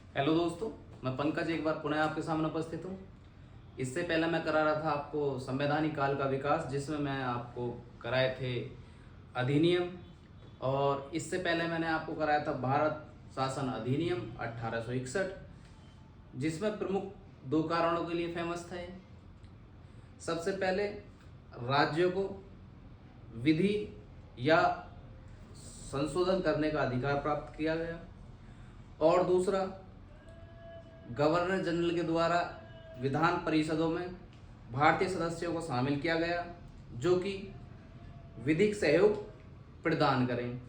Hello दोस्तों, मैं पंकज एक बार पुनः आपके सामने उपस्थित हूँ। इससे पहले मैं करा रहा था आपको संवैधानिक काल का विकास, जिसमें मैं आपको कराए थे अधिनियम, और इससे पहले मैंने आपको कराया था भारत शासन अधिनियम 1861, जिसमें प्रमुख दो कारणों के लिए फेमस था ये। सबसे पहले, राज्यों को विधि या संशोधन करने का अधिकार प्राप्त किया गया, और दूसरा, गवर्नर जनरल के द्वारा विधान परिषदों में भारतीय सदस्यों को शामिल किया गया, जो कि विधिक सहयोग प्रदान करें।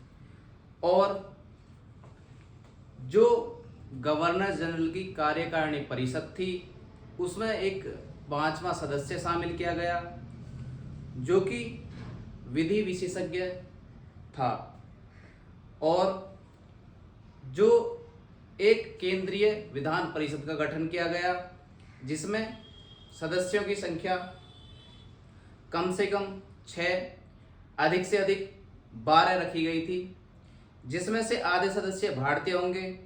और जो गवर्नर जनरल की कार्यकारिणी परिषद थी, उसमें एक पांचवा सदस्य शामिल किया गया, जो कि विधि विशेषज्ञ था, और जो एक केंद्रीय विधान परिषद का गठन किया गया, जिसमें सदस्यों की संख्या कम से कम 6, अधिक से अधिक 12 रखी गई थी, जिसमें से आधे सदस्य भारतीय होंगे।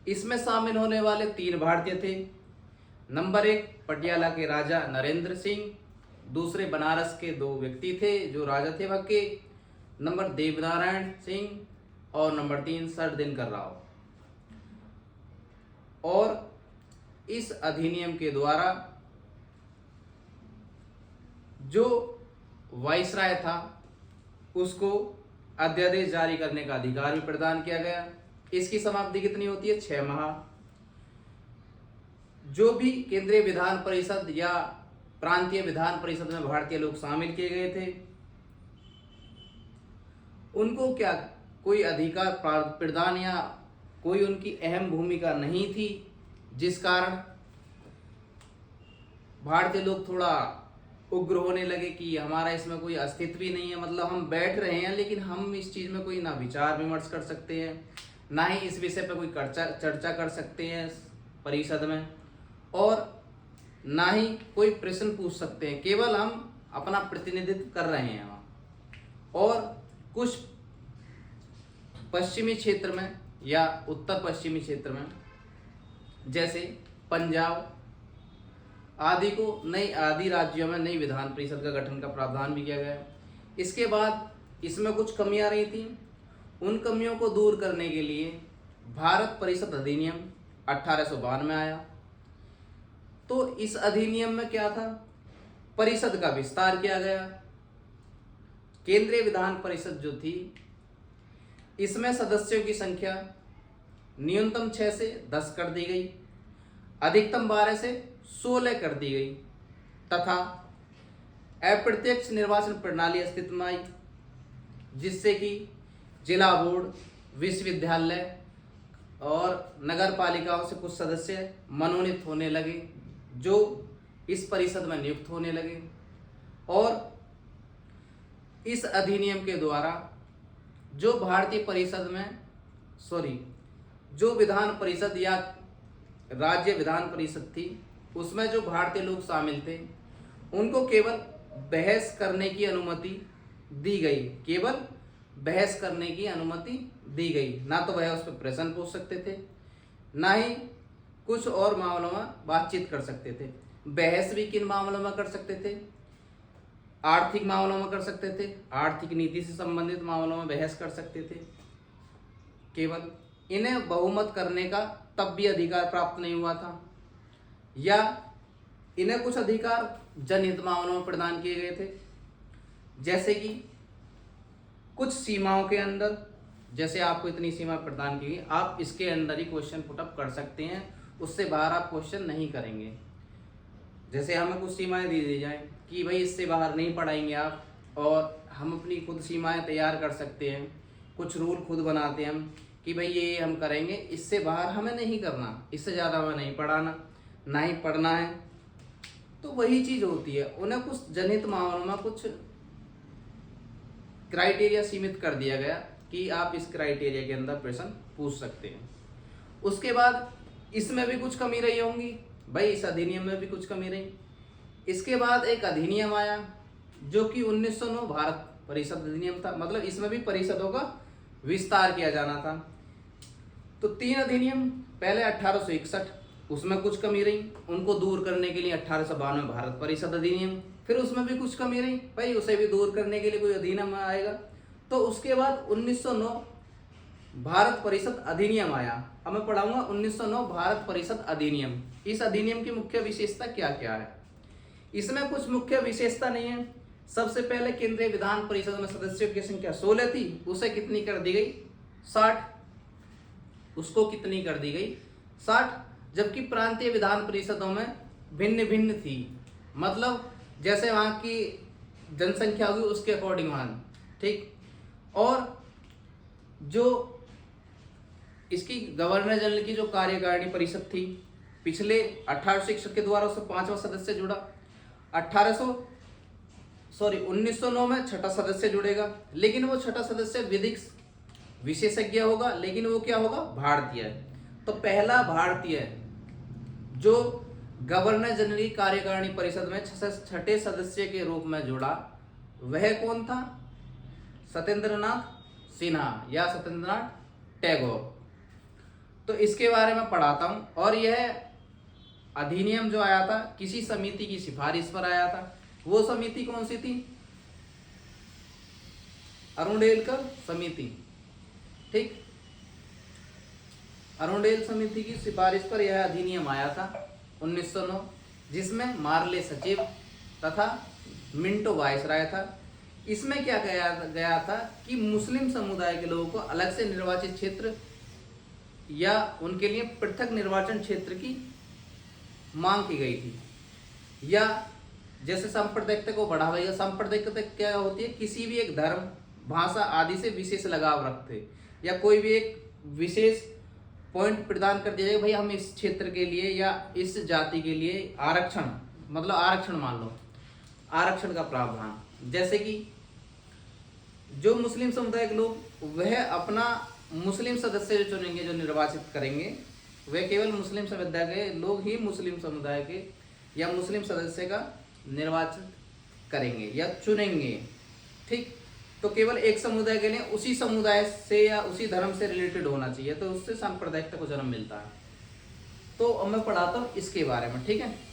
इसमें शामिल होने वाले 3 भारतीय थे। नंबर 1 पटियाला के राजा नरेंद्र सिंह, दूसरे बनारस के 2 व्यक्ति थे जो राजा थे वहाँ के, नंबर देवनारायण सिंह, और नंबर 3 सर दिनकर राव। और इस अधिनियम के द्वारा जो वाइसराय था, उसको अध्यादेश जारी करने का अधिकार भी प्रदान किया गया। इसकी समाप्ति कितनी होती है? 6 माह। जो भी केंद्रीय विधान परिषद या प्रांतीय विधान परिषद में भारतीय लोग शामिल किए गए थे, उनको क्या कोई अधिकार प्रदान या कोई उनकी अहम भूमिका नहीं थी, जिस कारण भारतीय लोग थोड़ा उग्र होने लगे कि हमारा इसमें कोई अस्तित्व ही नहीं है। मतलब हम बैठ रहे हैं, लेकिन हम इस चीज़ में कोई ना विचार विमर्श कर सकते हैं, ना ही इस विषय पर कोई चर्चा कर सकते हैं परिषद में, और ना ही कोई प्रश्न पूछ सकते हैं। केवल हम अपना प्रतिनिधित्व कर रहे हैं वहाँ। और कुछ पश्चिमी क्षेत्र में या उत्तर पश्चिमी क्षेत्र में, जैसे पंजाब आदि को आदि राज्यों में नई विधान परिषद का गठन का प्रावधान भी किया गया। इसके बाद इसमें कुछ कमियां रही थी। उन कमियों को दूर करने के लिए भारत परिषद अधिनियम 1852 में आया। तो इस अधिनियम में क्या था? परिषद का विस्तार किया गया। केंद्रीय विधान परिषद जो थी, इसमें सदस्यों की संख्या न्यूनतम 6 से 10 कर दी गई, अधिकतम 12 से 16 कर दी गई, तथा अप्रत्यक्ष निर्वाचन प्रणाली अस्तित्व में आई, जिससे कि जिला बोर्ड, विश्वविद्यालय और नगर पालिकाओं से कुछ सदस्य मनोनीत होने लगे, जो इस परिषद में नियुक्त होने लगे। और इस अधिनियम के द्वारा जो भारतीय परिषद में जो विधान परिषद या राज्य विधान परिषद थी, उसमें जो भारतीय लोग शामिल थे, उनको केवल बहस करने की अनुमति दी गई। केवल बहस करने की अनुमति दी गई, ना तो वह उस पर प्रश्न पूछ सकते थे, ना ही कुछ और मामलों में बातचीत कर सकते थे। बहस भी किन मामलों में कर सकते थे? आर्थिक मामलों में कर सकते थे, आर्थिक नीति से संबंधित मामलों में बहस कर सकते थे। केवल इन्हें बहुमत करने का तब भी अधिकार प्राप्त नहीं हुआ था, या इन्हें कुछ अधिकार जनहित मामलों में प्रदान किए गए थे, जैसे कि कुछ सीमाओं के अंदर, जैसे आपको इतनी सीमा प्रदान की गई, आप इसके अंदर ही क्वेश्चन पुटअप कर सकते हैं, उससे बाहर आप क्वेश्चन नहीं करेंगे। जैसे हमें कुछ सीमाएं दे दी जाए कि भाई इससे बाहर नहीं पढ़ाएंगे आप, और हम अपनी खुद सीमाएं तैयार कर सकते हैं, कुछ रूल खुद बनाते हैं हम कि भाई ये हम करेंगे, इससे बाहर हमें नहीं करना, इससे ज़्यादा हमें नहीं पढ़ाना, ना ही पढ़ना है। तो वही चीज़ होती है, उन्हें कुछ जनहित मामलों में कुछ क्राइटेरिया सीमित कर दिया गया कि आप इस क्राइटेरिया के अंदर प्रश्न पूछ सकते हैं। उसके बाद इसमें भी कुछ कमी रही होंगी भाई, इस अधिनियम में भी कुछ कमी रही। इसके बाद एक अधिनियम आया जो कि 1909 भारत परिषद अधिनियम था। मतलब इसमें भी परिषदों का विस्तार किया जाना था। तो 3 अधिनियम, पहले 1861, उसमें कुछ कमी रही, उनको दूर करने के लिए 1892 भारत परिषद अधिनियम, फिर उसमें भी कुछ कमी रही भाई, उसे भी दूर करने के लिए कोई अधिनियम आएगा। तो उसके बाद 1909 भारत परिषद अधिनियम आया। अब मैं पढ़ाऊंगा 1909 भारत परिषद अधिनियम। इस अधिनियम की मुख्य विशेषता क्या क्या है? इसमें कुछ मुख्य विशेषता नहीं है। सबसे पहले केंद्रीय विधान परिषद में सदस्यों की संख्या 16 थी, उसे कितनी कर दी गई? 60। उसको कितनी कर दी गई? 60। जबकि प्रांतीय विधान परिषदों में भिन्न भिन्न थी, मतलब जैसे वहां की जनसंख्या होगी उसके अकॉर्डिंग वहां, ठीक। और जो इसकी गवर्नर जनरल की जो कार्यकारिणी परिषद थी, पिछले 1861 के द्वारा उससे 5वां सदस्य जुड़ा। 1909 में छठा सदस्य जुड़ेगा, लेकिन वो छठा सदस्य विधिक विशेषज्ञ होगा, लेकिन वो क्या होगा? भारतीय है। तो पहला भारतीय जो गवर्नर जनरल की कार्यकारिणी परिषद में छठे सदस्य के रूप में जुड़ा, वह कौन था? सत्येंद्रनाथ सिन्हा या सत्येंद्रनाथ टैगोर। तो इसके बारे में पढ़ाता हूं। और यह अधिनियम जो आया था किसी समिति की सिफारिश पर आया था। वो समिति कौन सी थी? अरुणडेलकर समिति, ठीक। अरुणडेल समिति की सिफारिश पर यह अधिनियम आया था 1909, जिसमें मार्ले सचिव तथा मिंटो वायसराय था। इसमें क्या कहा गया था कि मुस्लिम समुदाय के लोगों को अलग से निर्वाचित क्षेत्र या उनके लिए पृथक निर्वाचन क्षेत्र की मांग की गई थी। या जैसे सांप्रदायिकता को बढ़ावा देगा। सांप्रदायिकता क्या होती है? किसी भी एक धर्म, भाषा आदि से विशेष लगाव रखते, या कोई भी एक विशेष पॉइंट प्रदान कर दिया जाएगा, भाई हम इस क्षेत्र के लिए या इस जाति के लिए आरक्षण, मतलब आरक्षण मान लो, आरक्षण का प्रावधान। जैसे कि जो मुस्लिम समुदाय के लोग, वह अपना मुस्लिम सदस्य जो चुनेंगे, जो निर्वाचित करेंगे, वे केवल मुस्लिम समुदाय के लोग ही मुस्लिम समुदाय के या मुस्लिम सदस्य का निर्वाचित करेंगे या चुनेंगे, ठीक। तो केवल एक समुदाय के लिए उसी समुदाय से या उसी धर्म से रिलेटेड होना चाहिए, तो उससे सांप्रदायिकता को जन्म मिलता है। तो अब मैं पढ़ाता हूँ इसके बारे में, ठीक है।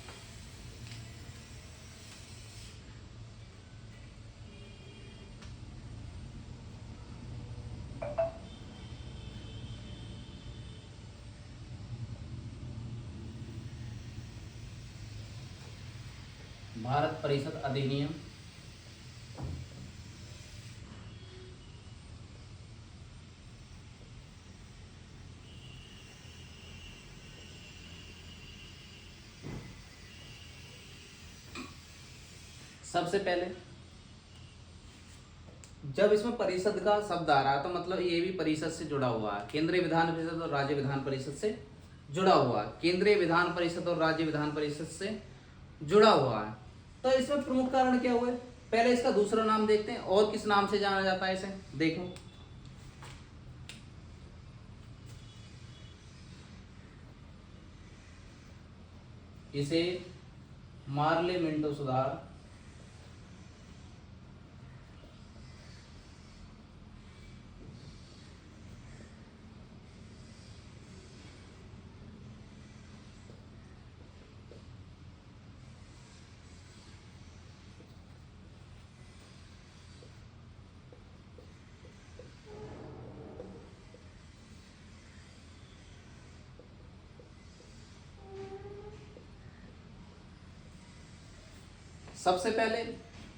भारत परिषद अधिनियम सबसे पहले जब इसमें परिषद का शब्द आ रहा है, तो मतलब ये भी परिषद से जुड़ा हुआ है। केंद्रीय विधान परिषद और राज्य विधान परिषद से जुड़ा हुआ है। केंद्रीय विधान परिषद और राज्य विधान परिषद से जुड़ा हुआ है। तो इसमें प्रमुख कारण क्या हुए? पहले इसका दूसरा नाम देखते हैं। और किस नाम से जाना जाता है इसे? देखो, इसे मार्ले मिंटो सुधार सबसे पहले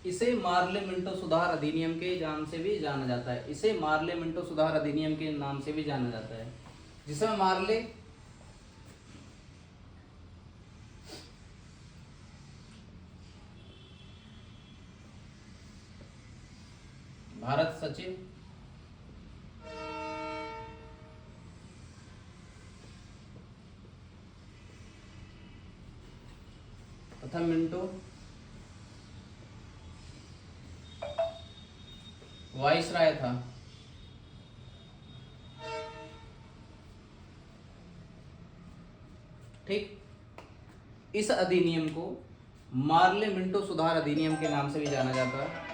इसे मार्ले मिंटो सुधार अधिनियम के नाम से भी जाना जाता है। इसे मार्ले मिंटो सुधार अधिनियम के नाम से भी जाना जाता है, जिसमें मार्ले भारत सचिव तथा मिंटो वाइसराय था। ठीक, इस अधिनियम को मार्ले मिंटो सुधार अधिनियम के नाम से भी जाना जाता है।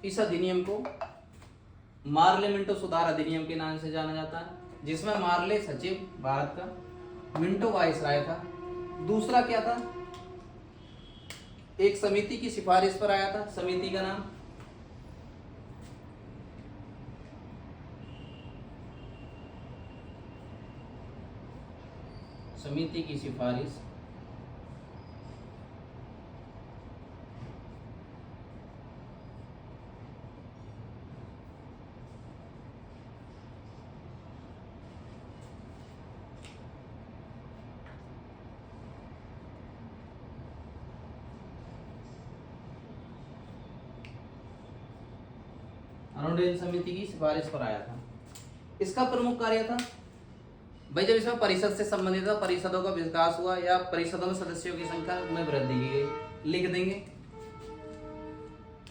इस अधिनियम को मार्ले मिंटो सुधार अधिनियम के नाम से जाना जाता है, जिसमें मार्ले सचिव भारत का, मिंटो वाइसराय था। दूसरा क्या था, एक समिति की सिफारिश पर आया था, समिति का नाम समिति की सिफारिश अरुणोदय समिति की सिफारिश पर आया था। इसका प्रमुख कार्य था भाई, जब इसमें परिषद से संबंधित था, परिषदों का विकास हुआ या परिषदों में सदस्यों की संख्या में वृद्धि की गई। लिख देंगे,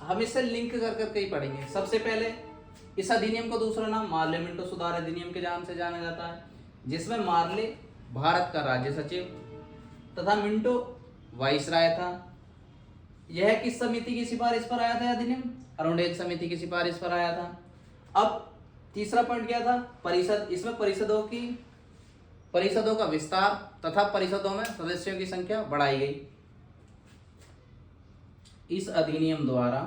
हम इसे लिंक कर करके ही पढ़ेंगे। सबसे पहले इस अधिनियम को दूसरा नाम मार्ले मिंटो सुधार अधिनियम के नाम से जाना जाता है, जिसमें मार्ले भारत का राज्य सचिव तथा मिंटो वाइसराय था। यह किस समिति की सिफारिश पर आया था अधिनियम? अरुणोदय समिति की सिफारिश पर आया था। अब तीसरा पॉइंट क्या था? परिषद। इसमें परिषदों का विस्तार तथा परिषदों में सदस्यों की संख्या बढ़ाई गई। इस अधिनियम द्वारा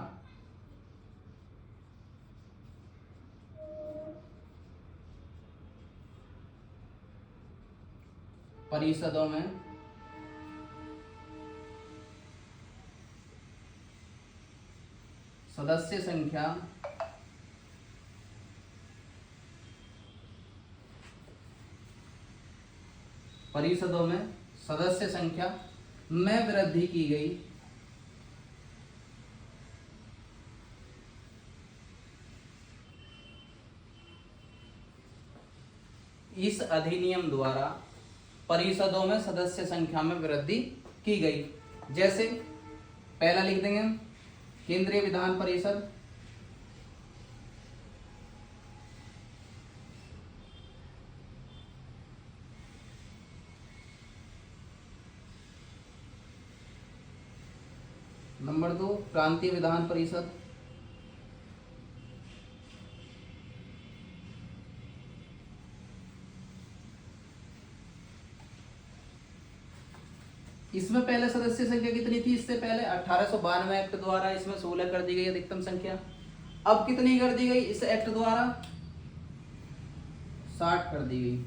परिषदों में सदस्य संख्या परिषदों में सदस्य संख्या में वृद्धि की गई। इस अधिनियम द्वारा परिषदों में सदस्य संख्या में वृद्धि की गई। जैसे पहला लिख देंगे हम, केंद्रीय विधान परिषद, नंबर 2 प्रांतीय विधान परिषद, इसमें पहले सदस्य संख्या कितनी थी? इससे पहले 1892 एक्ट द्वारा इसमें 16 कर दी गई अधिकतम संख्या। अब कितनी कर दी गई इस एक्ट द्वारा? 60 कर दी गई।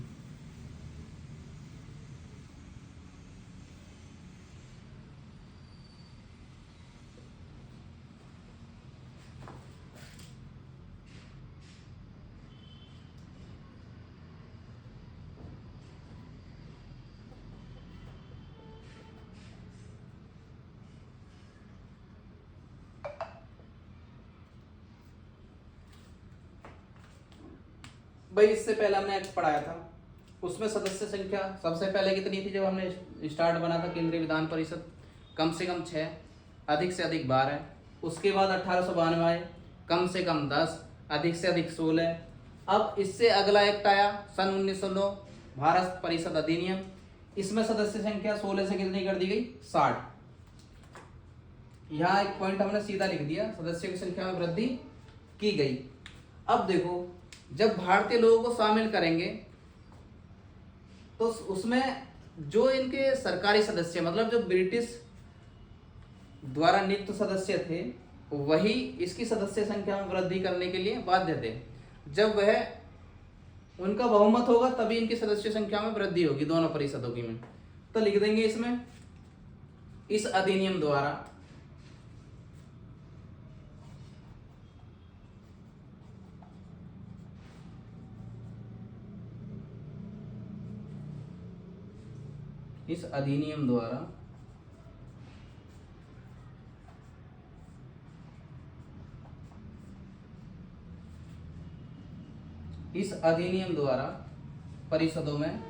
भाई इससे पहले हमने एक्ट पढ़ाया था, उसमें सदस्य संख्या सबसे पहले कितनी थी जब हमने स्टार्ट बना था केंद्रीय विधान परिषद? कम से कम 6, अधिक से अधिक 12। उसके बाद 1892 आए, कम से कम 10, अधिक से अधिक 16। अब इससे अगला एक्ट आया सन 1909 भारत परिषद अधिनियम। इसमें सदस्य संख्या 16 से कितनी कर दी गई? 60। यहाँ एक पॉइंट हमने सीधा लिख दिया, सदस्यों की संख्या में वृद्धि की गई। अब देखो, जब भारतीय लोगों को शामिल करेंगे तो उसमें जो इनके सरकारी सदस्य, मतलब जो ब्रिटिश द्वारा नियुक्त सदस्य थे, वही इसकी सदस्य संख्या में वृद्धि करने के लिए बाध्य थे। जब वह उनका बहुमत होगा तभी इनकी सदस्य संख्या में वृद्धि होगी, दोनों परिषदों की में। तो लिख देंगे इसमें, इस अधिनियम द्वारा इस अधिनियम द्वारा परिषदों में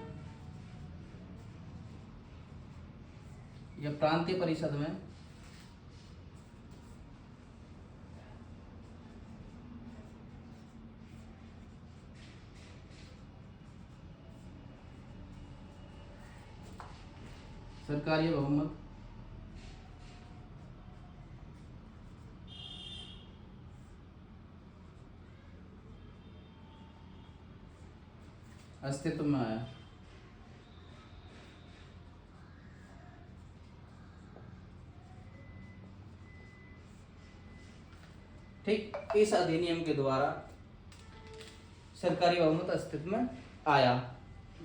या प्रांतीय परिषद में सरकारी बहुमत अस्तित्व में आया। ठीक, इस अधिनियम के द्वारा सरकारी बहुमत अस्तित्व में आया।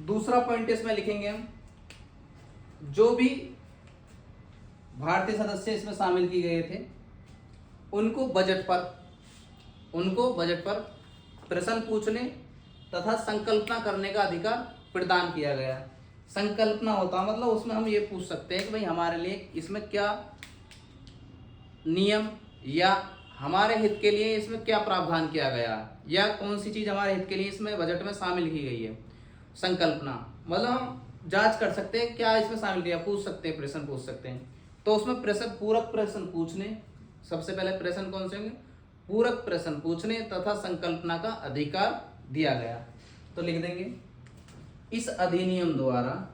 दूसरा पॉइंट इसमें लिखेंगे हम, जो भी भारतीय सदस्य इसमें शामिल किए गए थे उनको बजट पर प्रश्न पूछने तथा संकल्पना करने का अधिकार प्रदान किया गया। संकल्पना होता मतलब उसमें हम ये पूछ सकते हैं कि भाई हमारे लिए इसमें क्या नियम या हमारे हित के लिए इसमें क्या प्रावधान किया गया, या कौन सी चीज हमारे हित के लिए इसमें बजट में शामिल की गई है। संकल्पना मतलब हम जांच कर सकते हैं क्या इसमें शामिल किया, पूछ सकते हैं, प्रश्न पूछ सकते हैं। तो उसमें प्रश्न, पूरक प्रश्न पूछने, सबसे पहले प्रश्न कौन से होंगे, पूरक प्रश्न पूछने तथा संकल्पना का अधिकार दिया गया। तो लिख देंगे, इस अधिनियम द्वारा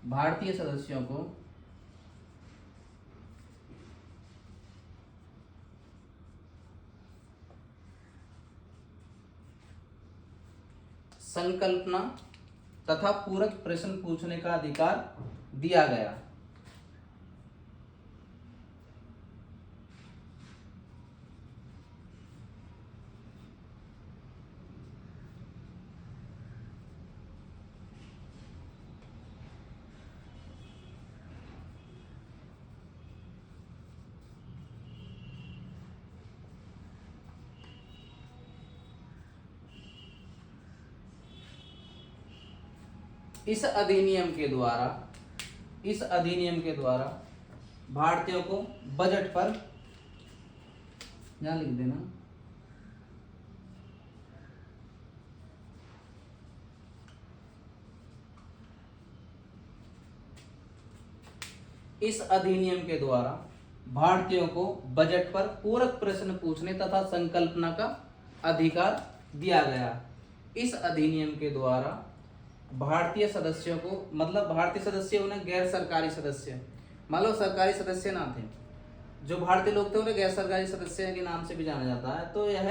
भारतीय सदस्यों को संकल्पना तथा पूरक प्रश्न पूछने का अधिकार दिया गया। इस अधिनियम के द्वारा भारतीयों को बजट पर, यहां लिख देना, इस अधिनियम के द्वारा भारतीयों को बजट पर पूरक प्रश्न पूछने तथा संकल्पना का अधिकार दिया गया। इस अधिनियम के द्वारा भारतीय सदस्यों को, मतलब भारतीय सदस्य उन्हें गैर सरकारी सदस्य, मान लो सरकारी सदस्य ना थे, जो भारतीय लोग थे उन्हें गैर सरकारी सदस्य के नाम से भी जाना जाता है। तो यह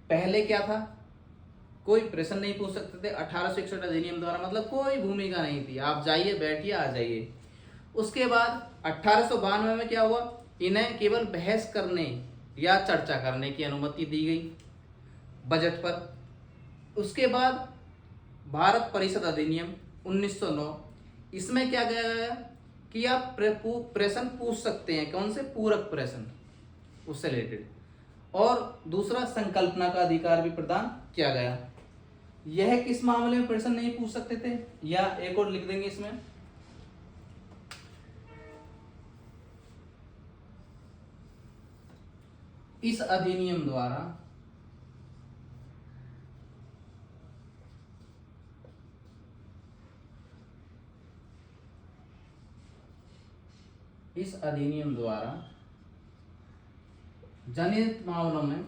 पहले क्या था, कोई प्रश्न नहीं पूछ सकते थे। 1861 अधिनियम द्वारा मतलब कोई भूमिका नहीं थी, आप जाइए बैठिए आ जाइए। उसके बाद 1892 में क्या हुआ, इन्हें केवल बहस करने या चर्चा करने की अनुमति दी गई बजट पर। उसके बाद भारत परिषद अधिनियम 1909, इसमें क्या किया गया कि आप प्रश्न पूछ सकते हैं, कौन से, पूरक प्रश्न उससे रिलेटेड। और दूसरा संकल्पना का अधिकार भी प्रदान किया गया। यह किस मामले में प्रश्न नहीं पूछ सकते थे, या एक और लिख देंगे इसमें, इस अधिनियम द्वारा जनहित मामलों में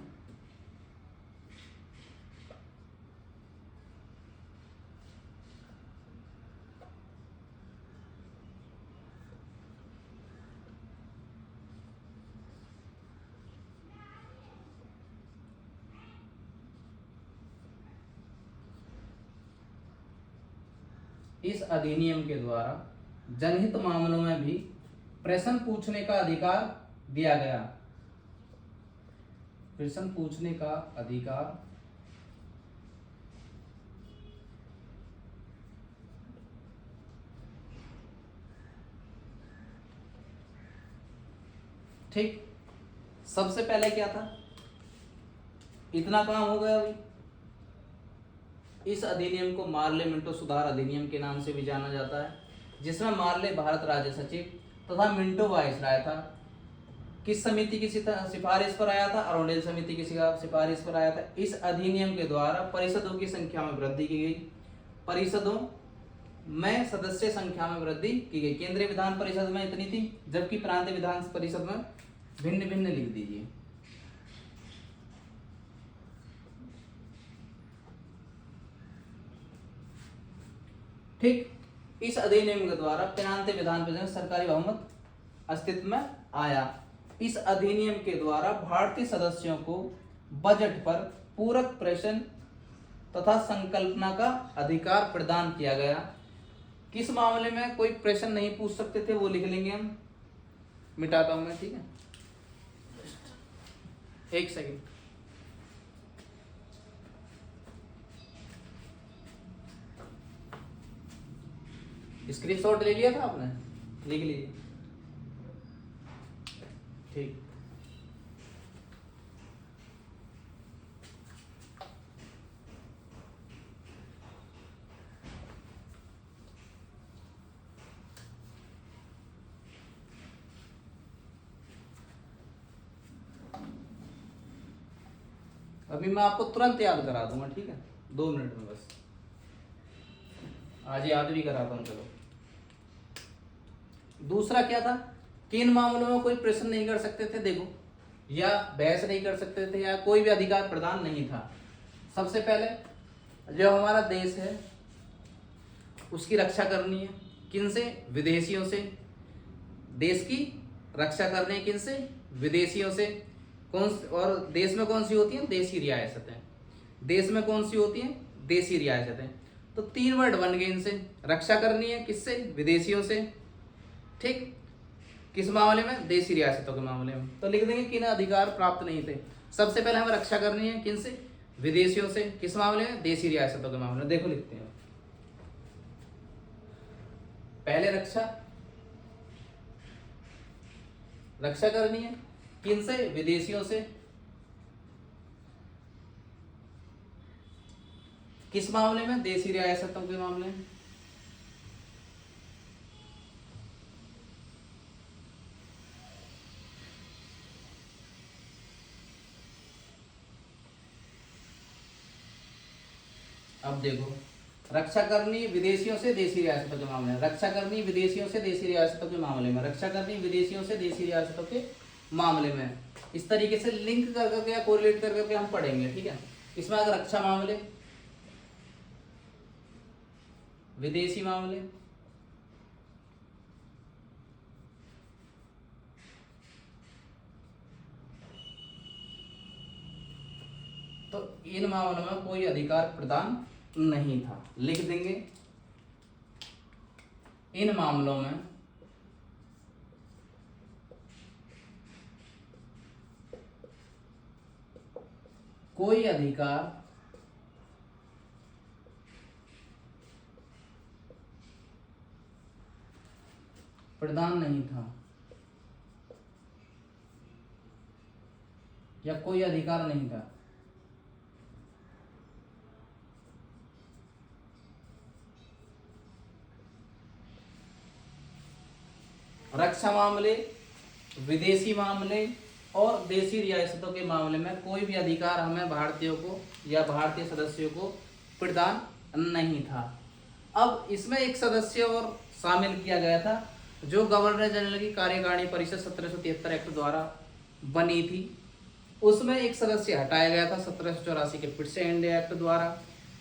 जनहित मामलों में भी प्रश्न पूछने का अधिकार दिया गया। प्रश्न पूछने का अधिकार ठीक। सबसे पहले क्या था, इतना काम हो गया अभी। इस अधिनियम को मार्ले मिंटो सुधार अधिनियम के नाम से भी जाना जाता है, जिसमें मार्ले भारत राज्य सचिव तथा मिंटो वायसराय था। किस समिति की सिफारिश पर आया था, अरोंडेल समिति की सिफारिश पर आया था। इस अधिनियम के द्वारा परिषदों की संख्या में वृद्धि की गई, परिषदों में सदस्य संख्या में वृद्धि की गई। केंद्रीय विधान परिषद में इतनी थी, जबकि प्रांतीय विधान परिषद में भिन्न भिन्न लिख दीजिए। ठीक, इस अधिनियम के द्वारा पिनांत विधान परिषद में सरकारी बहुमत अस्तित्व में आया। इस अधिनियम के द्वारा भारतीय सदस्यों को बजट पर पूरक प्रश्न तथा संकल्पना का अधिकार प्रदान किया गया। किस मामले में कोई प्रश्न नहीं पूछ सकते थे वो लिख लेंगे हम, मिटाता हूं मैं, ठीक है, एक सेकंड। स्क्रीनशॉट ले लिया था आपने, लिख लीजिए, ठीक। अभी मैं आपको तुरंत याद करा दूंगा, ठीक है, 2 मिनट में बस, आज याद भी कराता हूं। चलो, दूसरा क्या था, किन मामलों में कोई प्रश्न नहीं कर सकते थे, देखो, या बहस नहीं कर सकते थे, या कोई भी अधिकार प्रदान नहीं था। सबसे पहले जो हमारा देश है उसकी रक्षा करनी है, किन से, विदेशियों से। देश की रक्षा करनी है किन से, विदेशियों से। और देश में कौन सी होती है, देशी रियासतें। देश में कौन सी होती है, देशी रियासतें। तो 3 वर्ड बन गए इनसे, रक्षा करनी है किससे, विदेशियों से, ठीक। किस मामले में, देशी रियासतों के मामले में। तो लिख देंगे किन अधिकार प्राप्त नहीं थे। सबसे पहले हमें रक्षा करनी है किन से, विदेशियों से। किस मामले में, देशी रियासतों के मामले में। देखो लिखते हैं, पहले रक्षा करनी है किन से, विदेशियों से। किस मामले में, देशी रियासतों के मामले में। अब देखो, रक्षा करनी विदेशियों से देशी रियासतों के मामले में, रक्षा करनी विदेशियों से देशी रियासतों के मामले में, रक्षा करनी विदेशियों से देशी रियासतों के मामले में। इस तरीके से लिंक कर करके या कोरिलेट कर करके हम पढ़ेंगे, ठीक है। इसमें अगर रक्षा मामले, विदेशी मामले, तो इन मामलों में कोई अधिकार प्रदान नहीं था। लिख देंगे, इन मामलों में कोई अधिकार प्रदान नहीं था, या कोई अधिकार नहीं था। रक्षा मामले, विदेशी मामले और देशी रियासतों के मामले में कोई भी अधिकार हमें भारतीयों को या भारतीय सदस्यों को प्रदान नहीं था। अब इसमें एक सदस्य और शामिल किया गया था, जो गवर्नर जनरल की कार्यकारिणी परिषद 1773 एक्ट द्वारा बनी थी। उसमें एक सदस्य हटाया गया था 1784 के फिर से इंडिया एक्ट द्वारा।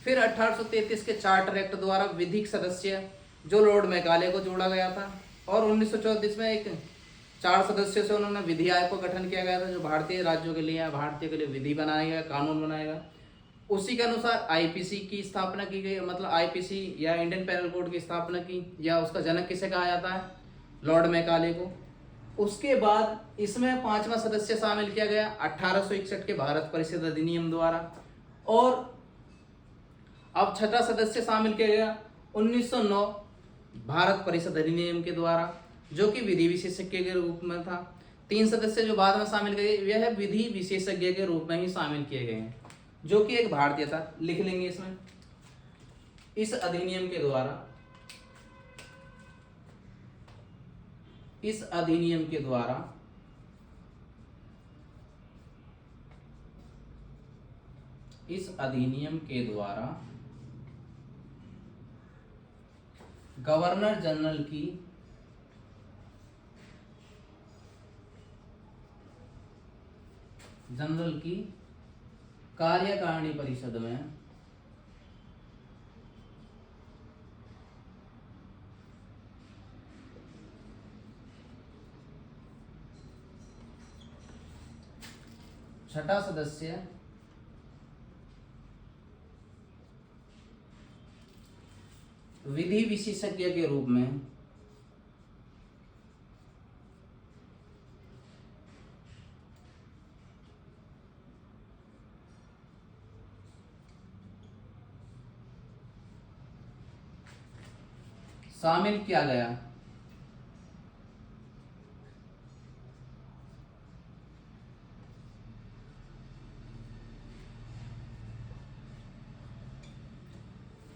फिर 1833 के चार्टर एक्ट द्वारा विधिक सदस्य जो लॉर्ड मैकाले को जोड़ा गया था। और 1934 में एक 4 सदस्यों से उन्होंने विधि आयोग का गठन किया गया था, जो भारतीय राज्यों के लिए या भारतीय के लिए विधि बनाएगा, कानून बनाएगा। उसी के अनुसार आईपीसी की स्थापना की गई, मतलब आईपीसी या इंडियन पेनल कोड की स्थापना की, या उसका जनक किसे कहा जाता है, लॉर्ड मैकाले को। उसके बाद इसमें 5वां सदस्य शामिल किया गया 1861 के भारत परिषद अधिनियम द्वारा। और अब 6ठा सदस्य शामिल किया गया 1909 भारत परिषद अधिनियम के द्वारा, जो कि विधि विशेषज्ञ के रूप में था। 3 सदस्य जो बाद में शामिल किए गए, यह विधि विशेषज्ञ के रूप में ही शामिल किए गए हैं, जो कि एक भारतीय था। लिख लेंगे इसमें, इस अधिनियम के द्वारा, इस अधिनियम के द्वारा इस अधिनियम के द्वारा गवर्नर जनरल की कार्यकारिणी परिषद में छठा सदस्य विधि विशेषज्ञ के रूप में शामिल किया गया।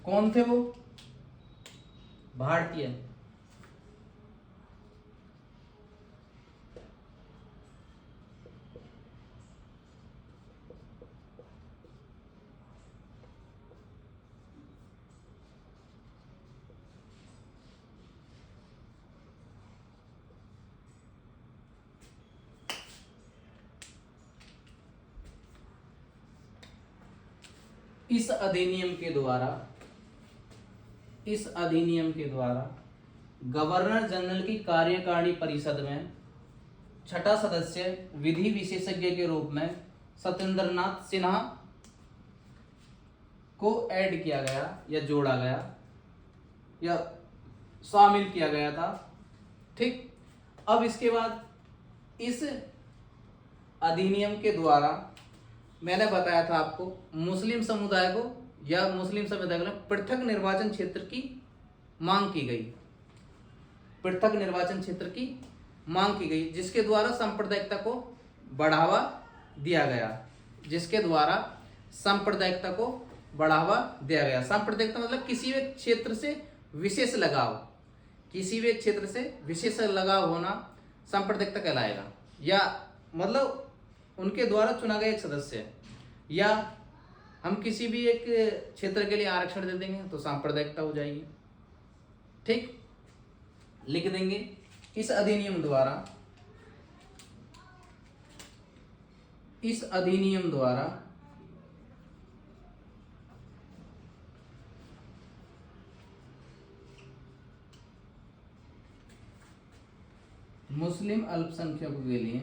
कौन थे वो? भारतीय। इस अधिनियम के द्वारा गवर्नर जनरल की कार्यकारिणी परिषद में छठा सदस्य विधि विशेषज्ञ के रूप में सत्येंद्रनाथ सिन्हा को ऐड किया गया या जोड़ा गया या शामिल किया गया था। ठीक, अब इसके बाद इस अधिनियम के द्वारा मैंने बताया था आपको मुस्लिम समुदाय को या मुस्लिम समुदाय को पृथक निर्वाचन क्षेत्र की मांग की गई। पृथक निर्वाचन क्षेत्र की मांग की गई जिसके द्वारा सांप्रदायिकता को बढ़ावा दिया गया। जिसके द्वारा सांप्रदायिकता को बढ़ावा दिया गया। सांप्रदायिकता मतलब किसी भी क्षेत्र से विशेष लगाव, किसी भी क्षेत्र से विशेष लगाव होना सांप्रदायिकता कहलाएगा। या मतलब उनके द्वारा चुना गया एक सदस्य, या हम किसी भी एक क्षेत्र के लिए आरक्षण दे देंगे तो सांप्रदायिकता हो जाएगी। ठीक, लिख देंगे इस अधिनियम द्वारा मुस्लिम अल्पसंख्यकों के लिए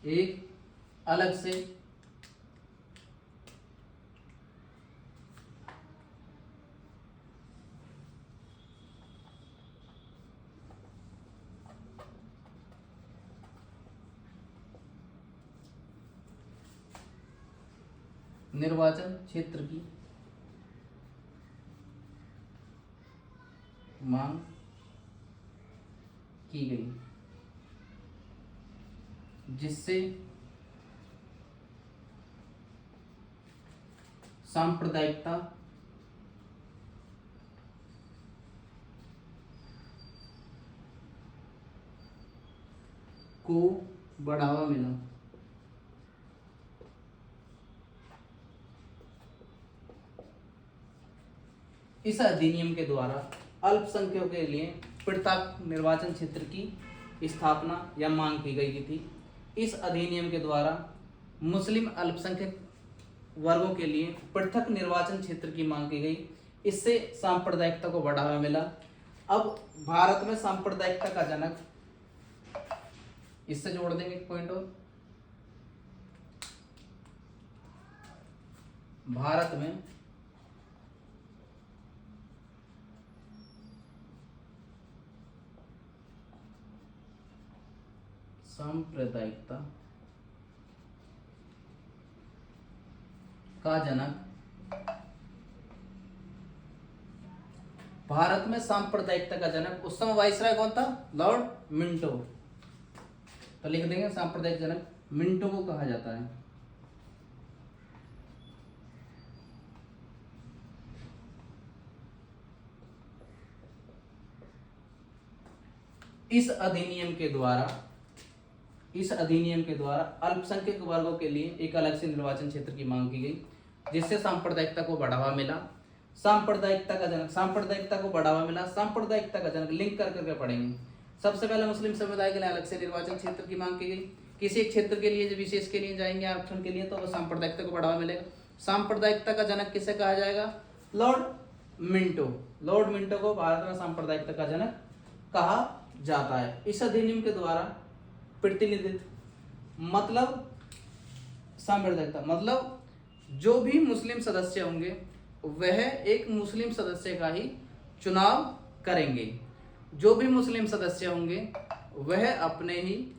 एक अलग से निर्वाचन क्षेत्र की मांग की गई जिससे सांप्रदायिकता को बढ़ावा मिला। इस अधिनियम के द्वारा अल्पसंख्यकों के लिए पृथक निर्वाचन क्षेत्र की स्थापना या मांग की गई थी। इस अधिनियम के द्वारा मुस्लिम अल्पसंख्यक वर्गों के लिए पृथक निर्वाचन क्षेत्र की मांग की गई। इससे सांप्रदायिकता को बढ़ावा मिला। अब भारत में सांप्रदायिकता का जनक, इससे जोड़ देंगे एक पॉइंट और, भारत में सांप्रदायिकता का जनक, भारत में सांप्रदायिकता का जनक उस समय वाइसराय कौन था? Lord Minto. तो लिख देंगे सांप्रदायिक जनक मिंटो को कहा जाता है। इस अधिनियम के द्वारा अल्पसंख्यक वर्गों के लिए एक अलग से निर्वाचन क्षेत्र की मांग की गई जिससे सांप्रदायिकता को बढ़ावा मिला। सांप्रदायिकता का जनक, सांप्रदायिकता को बढ़ावा मिला, सांप्रदायिकता का जनक, लिंक कर करके पढ़ेंगे। सबसे पहले मुस्लिम समुदाय के लिए अलग से निर्वाचन क्षेत्र की मांग की गई। किसी एक क्षेत्र के लिए जो विशेष के लिए जाएंगे आरक्षण के लिए तो वो सांप्रदायिकता को बढ़ावा मिलेगा। सांप्रदायिकता का जनक किसे कहा जाएगा? Lord Minto. लॉर्ड मिंटो को भारत में सांप्रदायिकता का जनक कहा जाता है। इस अधिनियम के द्वारा प्रतिनिधित्व मतलब सांप्रदायिकता मतलब जो भी मुस्लिम सदस्य होंगे वह एक मुस्लिम सदस्य का ही चुनाव करेंगे। जो भी मुस्लिम सदस्य होंगे वह अपने ही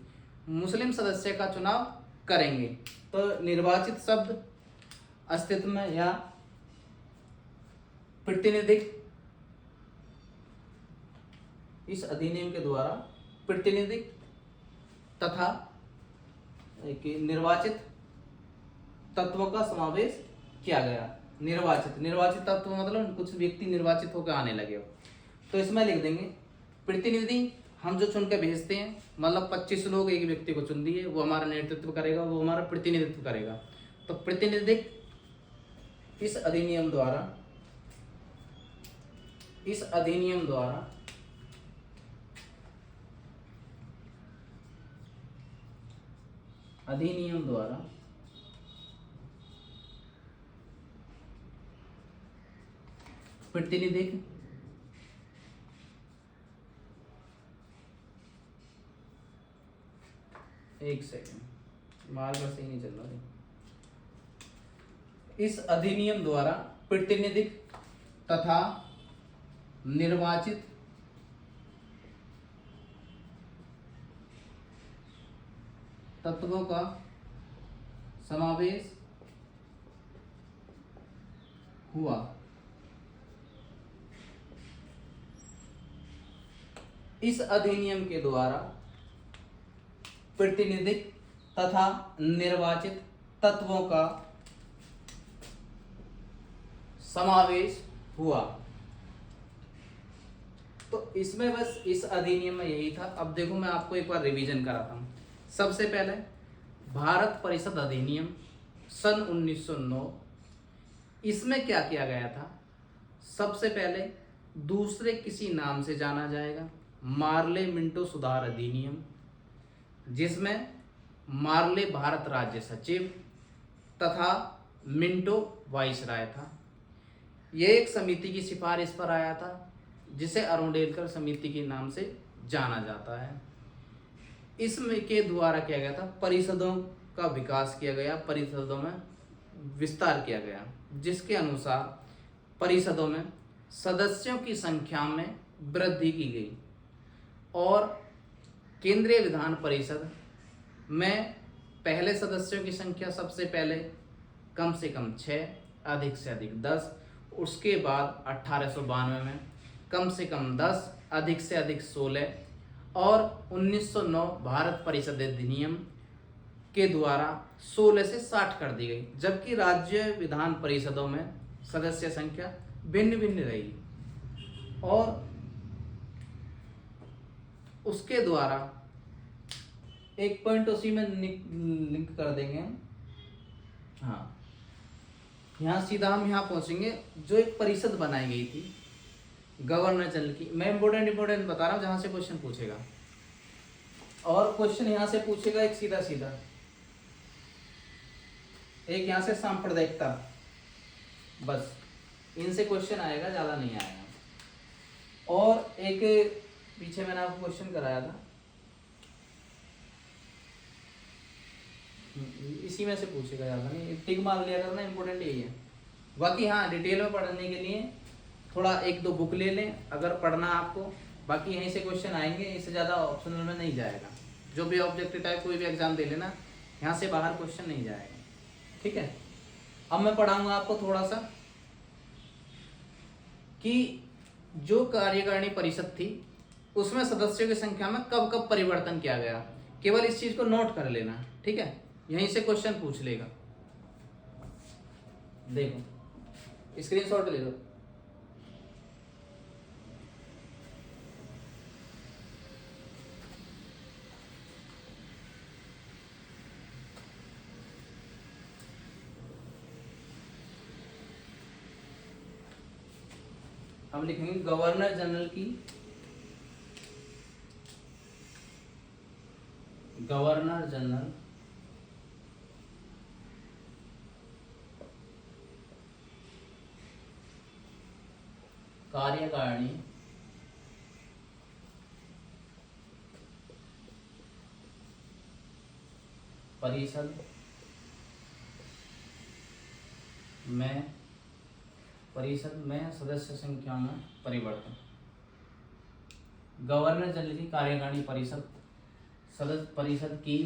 मुस्लिम सदस्य का चुनाव करेंगे। तो निर्वाचित शब्द अस्तित्व में या प्रतिनिधित्व इस अधिनियम के द्वारा प्रतिनिधित्व तथा निर्वाचित तत्वों का समावेश किया गया। निर्वाचित तत्व मतलब कुछ व्यक्ति निर्वाचित होकर आने लगे हो, तो इसमें लिख देंगे प्रतिनिधि हम जो चुन के भेजते हैं, मतलब 25 लोग एक व्यक्ति को चुन दिए, वो हमारा नेतृत्व करेगा, वो हमारा प्रतिनिधित्व करेगा। तो प्रतिनिधित्व इस अधिनियम द्वारा प्रतिनिधित्व एक सेकंड मार्ग सही नहीं चल रहा है। इस अधिनियम द्वारा प्रतिनिधित्व तथा निर्वाचित तत्वों का समावेश हुआ। इस अधिनियम के द्वारा प्रतिनिधित्व तथा निर्वाचित तत्वों का समावेश हुआ। तो इसमें बस इस अधिनियम में यही था। अब देखो मैं आपको एक बार रिवीजन कराता हूं। सबसे पहले भारत परिषद अधिनियम सन 1909, इसमें क्या किया गया था? सबसे पहले दूसरे किसी नाम से जाना जाएगा, मार्ले मिंटो सुधार अधिनियम, जिसमें मार्ले भारत राज्य सचिव तथा मिंटो वाइसराय था। यह एक समिति की सिफारिश पर आया था जिसे अरुणडेलकर समिति के नाम से जाना जाता है। इसमें के द्वारा किया गया था, परिषदों का विकास किया गया, परिषदों में विस्तार किया गया, जिसके अनुसार परिषदों में सदस्यों की संख्या में वृद्धि की गई और केंद्रीय विधान परिषद में पहले सदस्यों की संख्या सबसे पहले कम से कम 6, अधिक से अधिक 10, उसके बाद 1892 में कम से कम 10, अधिक से अधिक 16 और 1909 भारत परिषद अधिनियम के द्वारा 16 से 60 कर दी गई। जबकि राज्य विधान परिषदों में सदस्य संख्या भिन्न भिन्न रही और उसके द्वारा एक पॉइंट उसी में लिंक कर देंगे हम। हाँ, यहाँ सीधा हम यहाँ पहुंचेंगे। जो एक परिषद बनाई गई थी गवर्नर जनरल की, मैं इम्पोर्टेंट बता रहा हूँ जहाँ से क्वेश्चन पूछेगा, और क्वेश्चन यहाँ से पूछेगा एक सीधा सीधा, एक यहाँ से सांप्रदायिकता, बस इनसे क्वेश्चन आएगा, ज़्यादा नहीं आएगा। और एक पीछे मैंने आपको क्वेश्चन कराया था, इसी में से पूछेगा, ज़्यादा नहीं, टिक मार लिया करना, इंपॉर्टेंट यही है। बाकी हाँ, डिटेल में पढ़ने के लिए थोड़ा 1-2 बुक ले लें अगर पढ़ना आपको, बाकी यहीं से क्वेश्चन आएंगे, इससे ज़्यादा ऑप्शनल में नहीं जाएगा। जो भी ऑब्जेक्टिव टाइप कोई भी एग्जाम दे लेना, यहाँ से बाहर क्वेश्चन नहीं जाएगा, ठीक है। अब मैं पढ़ाऊंगा आपको थोड़ा सा कि जो कार्यकारिणी परिषद थी उसमें सदस्यों की संख्या में कब कब परिवर्तन किया गया, केवल इस चीज को नोट कर लेना, ठीक है। यहीं से क्वेश्चन पूछ लेगा, देखो स्क्रीनशॉट ले लो। हम लिखेंगे गवर्नर जनरल की गवर्नर जनरल कार्यकारिणी परिषद में सदस्य संख्या में परिवर्तन। गवर्नर जनरल की कार्यकारिणी परिषद की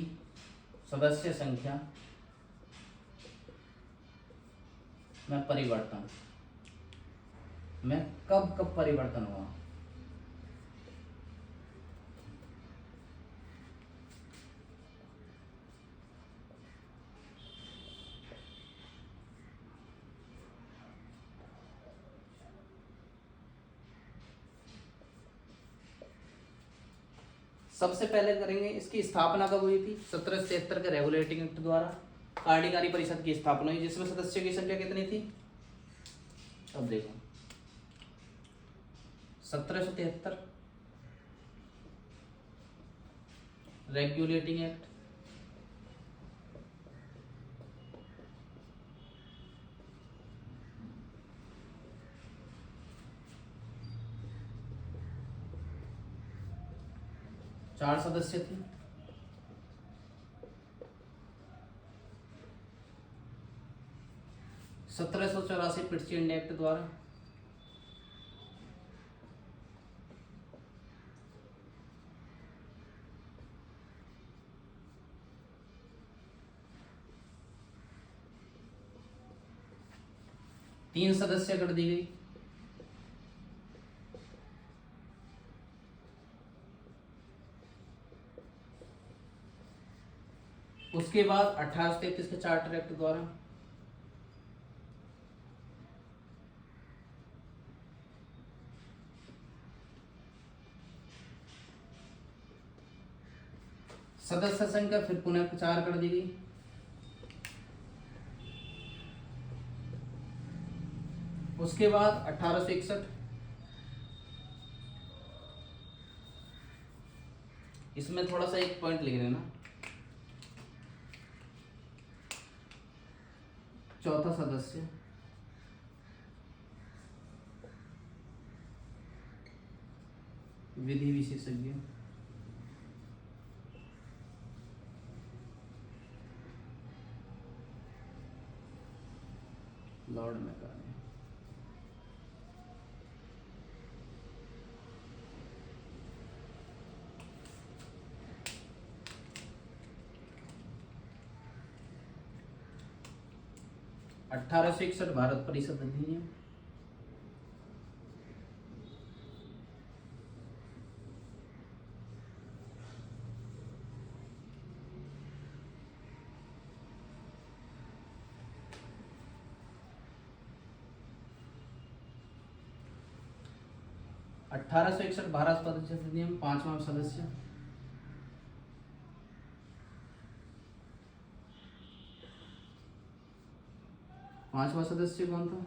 सदस्य संख्या में परिवर्तन में कब परिवर्तन हुआ? सबसे पहले करेंगे इसकी स्थापना कब हुई थी? 1773 के रेगुलेटिंग एक्ट द्वारा कार्यकारी परिषद की स्थापना हुई, जिसमें सदस्यों की संख्या कितनी थी? अब देखो 1773 रेगुलेटिंग एक्ट, चार सदस्य थे। सत्रह सौ चौरासी पिटिशन एक्ट द्वारा तीन सदस्य कर दी गई। उसके बाद 1833 के चार्टर एक्ट द्वारा सदस्य संख्या फिर पुनः 4 कर दी गई। उसके बाद 1861 इसमें थोड़ा सा एक पॉइंट लिख लेना, चौथा सदस्य विधि विशेषज्ञ लॉर्ड मैकाले। अठारह सौ 61 भारत परिषद अधिनियम, अठारह सौ 61 भारत परिषद अधिनियम, पांचवा सदस्य कौन था?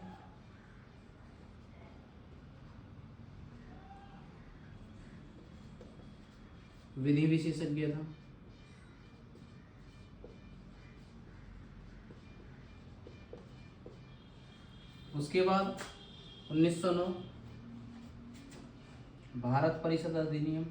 विधि विशेषज्ञ था। उसके बाद 1909 भारत परिषद अधिनियम,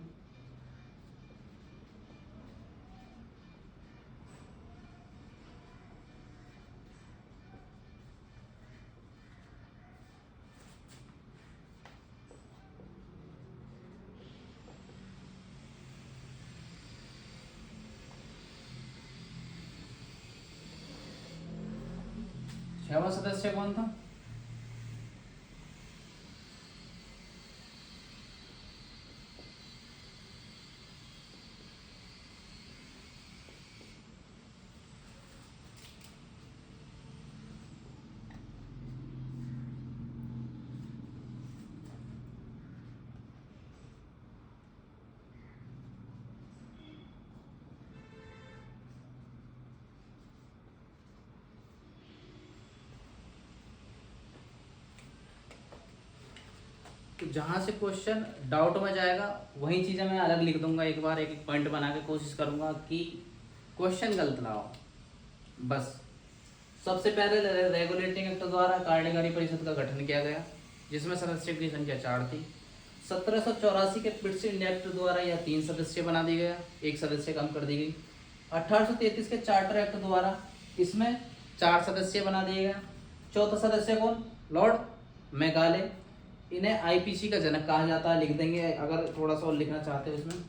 छठवां सदस्य कौन था? तो जहाँ से क्वेश्चन डाउट में जाएगा वही चीज़ें मैं अलग लिख दूंगा, एक बार एक एक पॉइंट बना के कोशिश करूंगा कि क्वेश्चन गलत ना हो बस। सबसे पहले रेगुलेटिंग एक्ट द्वारा कार्यकारी परिषद का गठन किया गया, जिसमें सदस्यों की संख्या 4 थी। 1784 के पिट्स इंडिया एक्ट द्वारा यह 3 सदस्य बना दिया गया, 1 सदस्य कम कर दी गई। 1833 के चार्टर एक्ट द्वारा इसमें 4 सदस्य बना दिए गए। चौथा सदस्य कौन? लॉर्ड मेघाले। इन्हें आईपीसी का जनक कहा जाता है, लिख देंगे अगर थोड़ा सा और लिखना चाहते हो इसमें।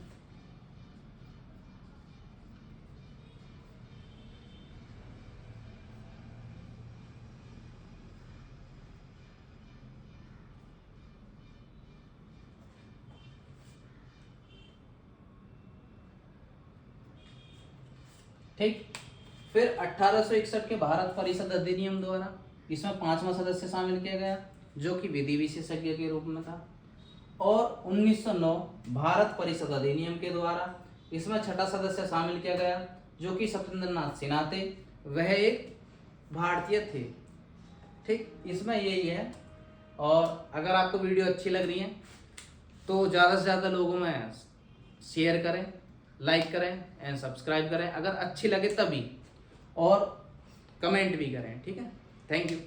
ठीक, फिर 1861 के भारत परिषद अधिनियम द्वारा इसमें 5वां सदस्य शामिल किया गया, जो कि विधि विशेषज्ञ के रूप में था। और 1909 भारत परिषद अधिनियम के द्वारा इसमें 6ठा सदस्य शामिल किया गया, जो कि सत्येंद्र नाथ सिन्हा थे, वह एक भारतीय थे। ठीक, इसमें यही है। और अगर आपको वीडियो अच्छी लग रही है तो ज़्यादा से ज़्यादा लोगों में शेयर करें, लाइक करें एंड सब्सक्राइब करें अगर अच्छी लगे तभी, और कमेंट भी करें। ठीक है, थैंक यू।